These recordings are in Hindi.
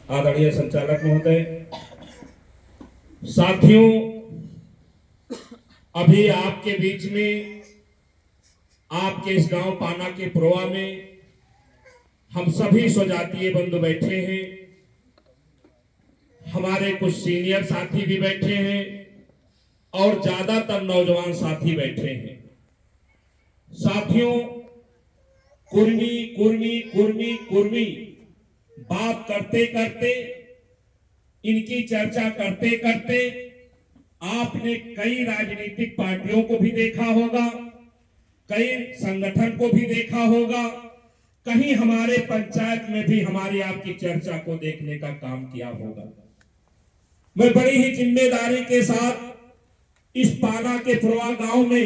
आदरणीय संचालक महोदय, साथियों, अभी आपके बीच में आपके इस गांव पाना के पुरवा में हम सभी स्वजातीय बंधु बैठे हैं। हमारे कुछ सीनियर साथी भी बैठे हैं और ज्यादातर नौजवान साथी बैठे हैं। साथियों, कुर्मी कुर्मी कुर्मी कुर्मी बात करते करते, इनकी चर्चा करते करते आपने कई राजनीतिक पार्टियों को भी देखा होगा, कई संगठन को भी देखा होगा, कहीं हमारे पंचायत में भी हमारी आपकी चर्चा को देखने का काम किया होगा। मैं बड़ी ही जिम्मेदारी के साथ इस पाना के पुरवा गांव में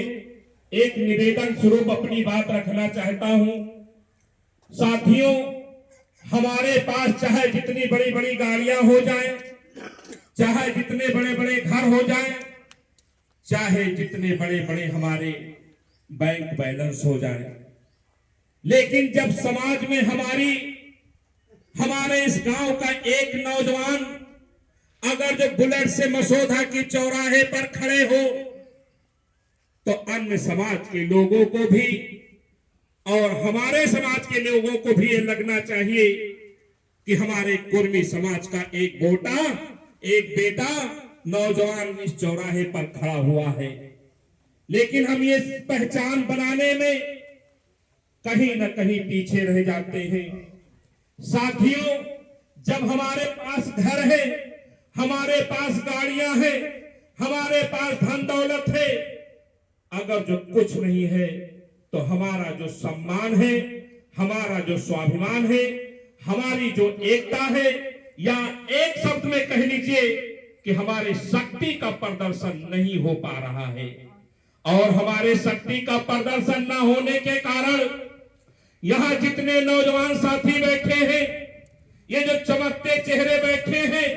एक निवेदन स्वरूप अपनी बात रखना चाहता हूं। साथियों, हमारे पास चाहे जितनी बड़ी बड़ी गाड़ियां हो जाएं, चाहे जितने बड़े बड़े घर हो जाएं, चाहे जितने बड़े बड़े हमारे बैंक बैलेंस हो जाएं, लेकिन जब समाज में हमारे इस गांव का एक नौजवान अगर जो बुलेट से मसौदा की चौराहे पर खड़े हो, तो अन्य समाज के लोगों को भी और हमारे समाज के लोगों को भी ये लगना चाहिए कि हमारे कुर्मी समाज का एक बेटा, एक बेटा नौजवान इस चौराहे पर खड़ा हुआ है। लेकिन हम ये पहचान बनाने में कहीं न कहीं पीछे रह जाते हैं। साथियों, जब हमारे पास घर है, हमारे पास गाड़ियां हैं, हमारे पास धन दौलत है, अगर जो कुछ नहीं है तो हमारा जो सम्मान है, हमारा जो स्वाभिमान है, हमारी जो एकता है, या एक शब्द में कह लीजिए कि हमारे शक्ति का प्रदर्शन नहीं हो पा रहा है। और हमारे शक्ति का प्रदर्शन न होने के कारण यहां जितने नौजवान साथी बैठे हैं, ये जो चमकते चेहरे बैठे हैं,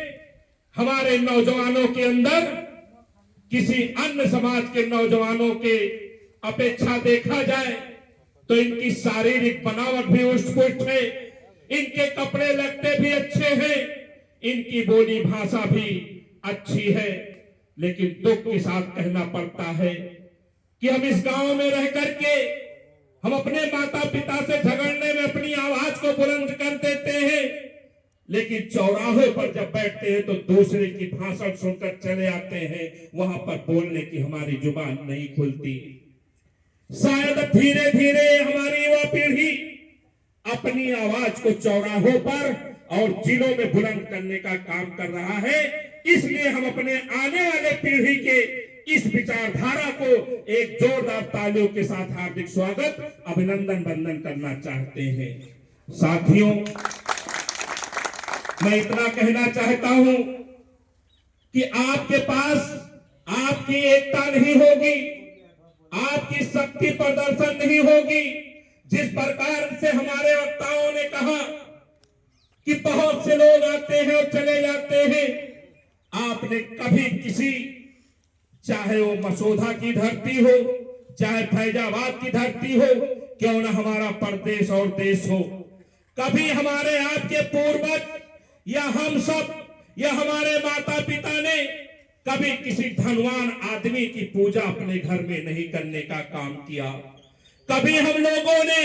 हमारे नौजवानों के अंदर किसी अन्य समाज के नौजवानों के अपेक्षा देखा जाए तो इनकी शारीरिक बनावट भी उत्कृष्ट है, इनके कपड़े लगते भी अच्छे हैं, इनकी बोली भाषा भी अच्छी है। लेकिन दुख के साथ कहना पड़ता है कि हम इस गांव में रह करके हम अपने माता पिता से झगड़ने में अपनी आवाज को बुलंद कर देते हैं, लेकिन चौराहे पर जब बैठते हैं तो दूसरे की भाषण सुनकर चले आते हैं, वहां पर बोलने की हमारी जुबान नहीं खुलती। शायद धीरे धीरे हमारी युवा पीढ़ी अपनी आवाज को चौराहों पर और जिलों में बुलंद करने का काम कर रहा है। इसलिए हम अपने आने वाले पीढ़ी के इस विचारधारा को एक जोरदार तालियों के साथ हार्दिक स्वागत, अभिनंदन, वंदन करना चाहते हैं। साथियों, मैं इतना कहना चाहता हूं कि आपके पास आपकी एकता नहीं होगी, आपकी शक्ति प्रदर्शन नहीं होगी। जिस प्रकार से हमारे वक्ताओं ने कहा कि बहुत से लोग आते हैं और चले जाते हैं, आपने कभी किसी, चाहे वो मसौदा की धरती हो, चाहे फैजाबाद की धरती हो, क्यों ना हमारा प्रदेश और देश हो, कभी हमारे आपके पूर्वज या हम सब या हमारे माता पिता ने कभी किसी धनवान आदमी की पूजा अपने घर में नहीं करने का काम किया। कभी हम लोगों ने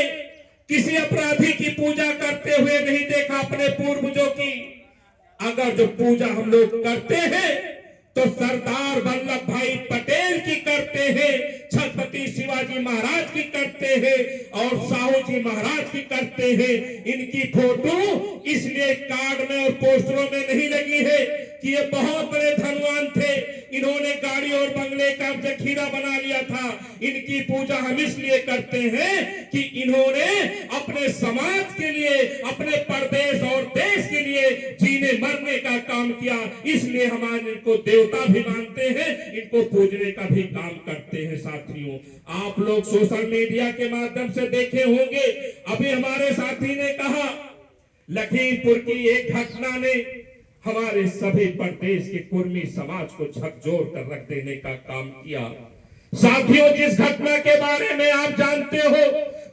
किसी अपराधी की पूजा करते हुए नहीं देखा अपने पूर्वजों की। अगर जो पूजा हम लोग करते हैं तो सरदार वल्लभ भाई पटेल की करते हैं, छत्रपति शिवाजी महाराज की करते हैं और साहू जी महाराज की करते हैं। इनकी फोटो इसलिए कार्ड में और पोस्टरों में नहीं लगी है कि ये बहुत बड़े धनवान थे, इन्होंने गाड़ी और बंगले का जखीरा बना लिया था। इनकी पूजा हम इसलिए करते हैं कि इन्होंने अपने समाज के लिए, अपने प्रदेश और देश के लिए जीने मरने का काम किया। इसलिए हम इनको देवता भी मानते हैं, इनको पूजने का भी काम करते हैं। साथियों, आप लोग सोशल मीडिया के माध्यम से देखे होंगे, अभी हमारे साथी ने कहा लखीमपुर की एक घटना ने हमारे सभी प्रदेश के कुर्मी समाज को झकझोर कर रख देने का काम किया। साथियों, जिस घटना के बारे में आप जानते हो,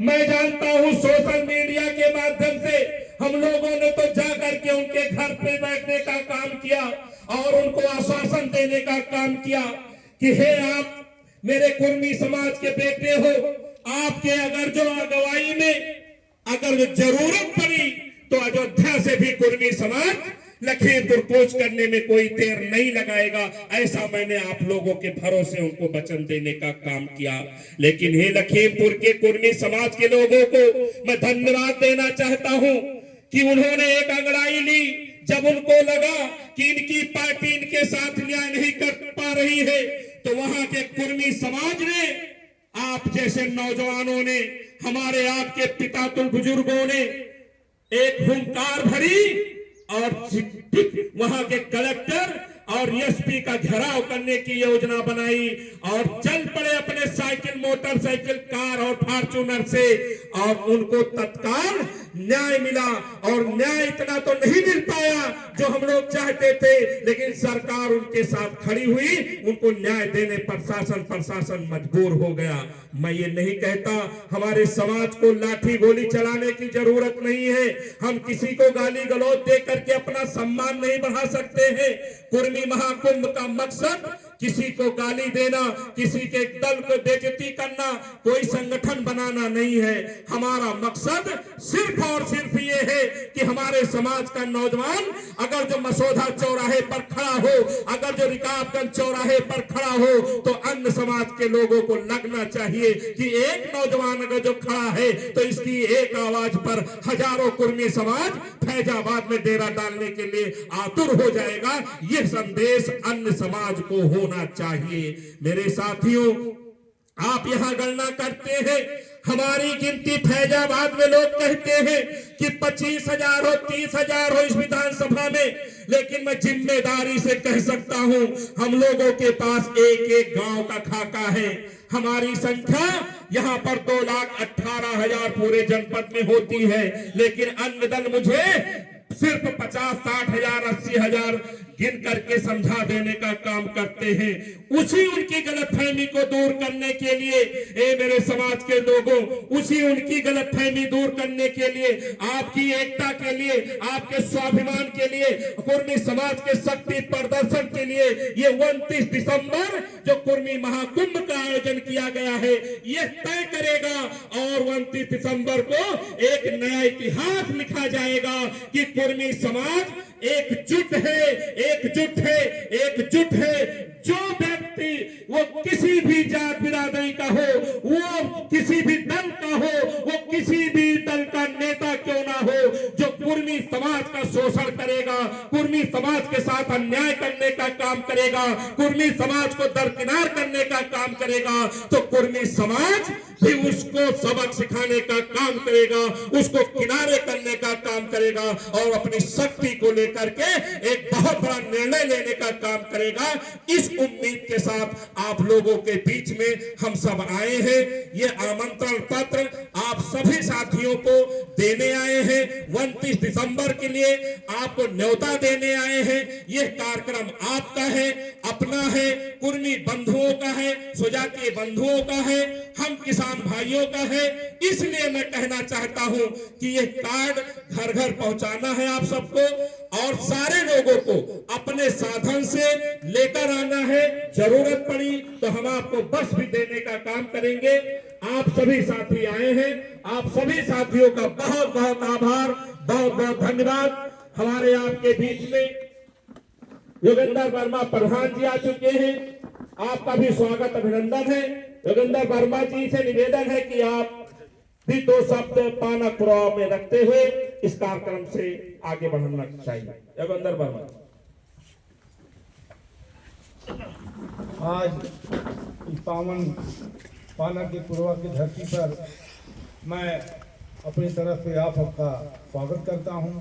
मैं जानता हूं, सोशल मीडिया के माध्यम से हम लोगों ने तो जा करके उनके घर पे बैठने का काम किया और उनको आश्वासन देने का काम किया कि हे आप मेरे कुर्मी समाज के बेटे हो, आपके अगर जो अगुवाई में अगर जरूरत पड़ी तो अयोध्या से भी कुर्मी समाज लखीमपुर कूच करने में कोई देर नहीं लगाएगा। ऐसा मैंने आप लोगों के भरोसे उनको वचन देने का काम किया। लेकिन हे लखीमपुर के कुर्मी समाज के लोगों को मैं धन्यवाद देना चाहता हूं कि उन्होंने एक अंगड़ाई ली। जब उनको लगा कि इनकी पार्टी इनके साथ न्याय नहीं कर पा रही है तो वहां के कुर्मी समाज ने, आप जैसे नौजवानों ने, हमारे आपके पिता तुल बुजुर्गों ने एक हुंकार भरी और वहां के कलेक्टर और एसपी का घेराव करने की योजना बनाई और चल पड़े अपने साइकिल, मोटरसाइकिल, कार और फॉर्च्यूनर से और उनको तत्काल न्याय मिला। और न्याय इतना तो नहीं मिल पाया जो हम लोग चाहते थे, लेकिन सरकार उनके साथ खड़ी हुई, उनको न्याय देने प्रशासन मजबूर हो गया। मैं ये नहीं कहता हमारे समाज को लाठी गोली चलाने की जरूरत नहीं है, हम किसी को गाली गलौज दे करके अपना सम्मान नहीं बढ़ा सकते हैं। कुर्मी महाकुंभ का मकसद किसी को गाली देना, किसी के दल को बेइज्जती करना, कोई संगठन बनाना नहीं है। हमारा मकसद सिर्फ और सिर्फ ये है कि हमारे समाज का नौजवान अगर जो मसौदा चौराहे पर खड़ा हो, अगर जो रिकाबगंज चौराहे पर खड़ा हो, तो अन्य समाज के लोगों को लगना चाहिए कि एक नौजवान अगर जो खड़ा है तो इसकी एक आवाज पर हजारों कुर्मी समाज फैजाबाद में डेरा डालने के लिए आतुर हो जाएगा। यह संदेश अन्य समाज को होना चाहिए। मेरे साथियों, आप यहां गणना करते हैं, हमारी गिनती फैजाबाद में लोग कहते हैं कि 25,000 हो, 30,000 हो इस विधानसभा में, लेकिन मैं जिम्मेदारी से कह सकता हूं हम लोगों के पास एक एक गांव का खाका है। हमारी संख्या यहां पर 2,18,000 पूरे जनपद में होती है, लेकिन अन्य दल मुझे सिर्फ 50, 60,000, 80,000 गिन करके समझा देने का काम करते हैं। उसी उनकी गलतफहमी को दूर करने के लिए, ए मेरे समाज के लोगों, उसी उनकी गलतफहमी दूर करने के लिए, आपकी एकता के लिए, आपके स्वाभिमान के लिए, कुर्मी समाज के शक्ति प्रदर्शन के लिए ये 29 दिसंबर जो कुर्मी महाकुंभ का आयोजन किया गया है, यह तय करेगा और 29 दिसंबर को एक नया इतिहास लिखा जाएगा कि कुर्मी समाज एकजुट है, एकजुट है, एकजुट है। जो व्यक्ति वो किसी भी जात बिरादरी का हो, वो किसी भी दल का हो, वो किसी भी दल का नेता क्यों ना हो, जो कुर्मी समाज का शोषण करेगा, कुर्मी समाज के साथ अन्याय करने का काम करेगा, कुर्मी समाज को दरकिनार करने का काम करेगा, तो कुर्मी समाज भी उसको सबक सिखाने का काम करेगा, उसको किनारे करने का काम करेगा और अपनी शक्ति को लेकर के एक बहुत बड़ा निर्णय लेने का काम करेगा। इस उम्मीद के साथ आप लोगों के बीच में हम सब आए हैं। ये आमंत्रण पत्र आप सभी साथियों को देने आए हैं। 29 दिसंबर के लिए आपको न्योता देने आए हैं। यह कार्यक्रम आपका है, अपना है, कुर्मी बंधुओं का है, सुजातीय बंधुओं का है, हम किसान भाइयों का है। इसलिए मैं कहना चाहता हूं कि यह कार्ड घर घर पहुंचाना है आप सबको और सारे लोगों को अपने साधन से लेकर आना है। जरूरत पड़ी तो हम आपको बस भी देने का काम करेंगे। आप सभी साथी आए हैं, आप सभी साथियों का बहुत बहुत आभार, बहुत बहुत धन्यवाद। हमारे आपके बीच में योगेंद्र वर्मा प्रधान जी आ चुके हैं, आपका भी स्वागत अभिनंदन है। योगेंद्र वर्मा जी से निवेदन है कि आप भी 2 शब्द पाना पुराव में रखते हुए इस कार्यक्रम से आगे बढ़ना चाहिए। योगेंद्र वर्मा। आज इस पावन पाना के पुरवा की धरती पर मैं अपनी तरफ से आप सबका स्वागत करता हूं।